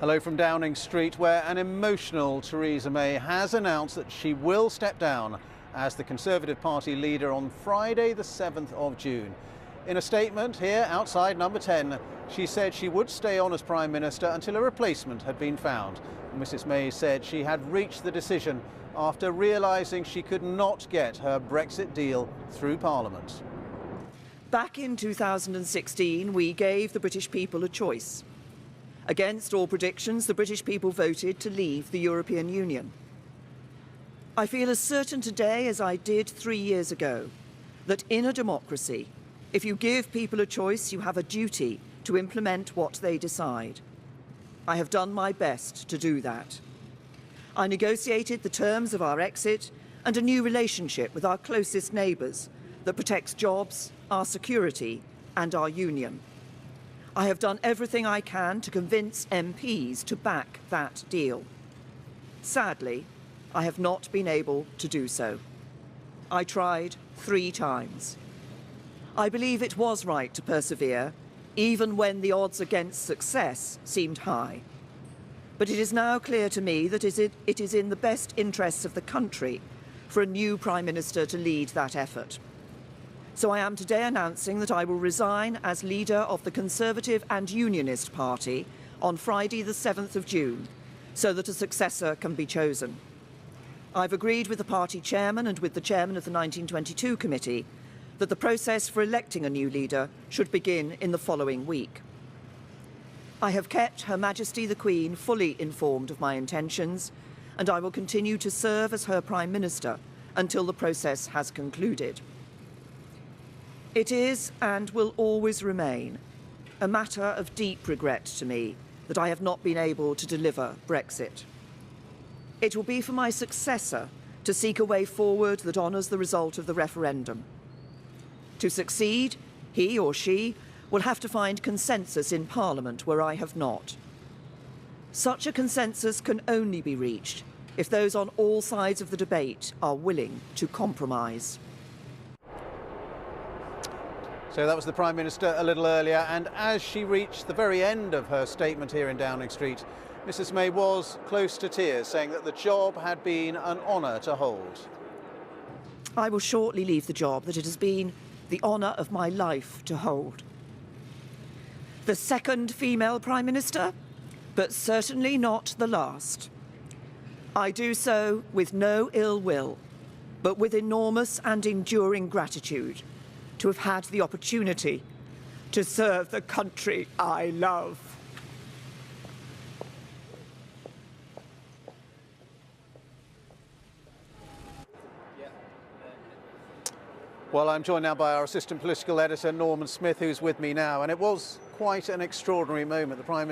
Hello from Downing Street, where an emotional Theresa May has announced that she will step down as the Conservative Party leader on Friday the 7th of June. In a statement here outside number 10, she said she would stay on as Prime Minister until a replacement had been found. Mrs May said she had reached the decision after realising she could not get her Brexit deal through Parliament. Back in 2016, we gave the British people a choice. Against all predictions, the British people voted to leave the European Union. I feel as certain today as I did 3 years ago that in a democracy, if you give people a choice, you have a duty to implement what they decide. I have done my best to do that. I negotiated the terms of our exit and a new relationship with our closest neighbours that protects jobs, our security and our union. I have done everything I can to convince MPs to back that deal. Sadly, I have not been able to do so. I tried 3 times. I believe it was right to persevere, even when the odds against success seemed high. But it is now clear to me that it is in the best interests of the country for a new Prime Minister to lead that effort. So I am today announcing that I will resign as leader of the Conservative and Unionist Party on Friday the 7th of June, so that a successor can be chosen. I've agreed with the party chairman and with the chairman of the 1922 committee that the process for electing a new leader should begin in the following week. I have kept Her Majesty the Queen fully informed of my intentions, and I will continue to serve as her Prime Minister until the process has concluded. It is, and will always remain, a matter of deep regret to me that I have not been able to deliver Brexit. It will be for my successor to seek a way forward that honours the result of the referendum. To succeed, he or she will have to find consensus in Parliament where I have not. Such a consensus can only be reached if those on all sides of the debate are willing to compromise. So that was the Prime Minister a little earlier, and as she reached the very end of her statement here in Downing Street, Mrs May was close to tears, saying that the job had been an honour to hold. I will shortly leave the job that it has been the honour of my life to hold. The second female Prime Minister, but certainly not the last. I do so with no ill will, but with enormous and enduring gratitude to have had the opportunity to serve the country I love. Well, I'm joined now by our assistant political editor, Norman Smith, who's with me now, and it was quite an extraordinary moment. The Prime Minister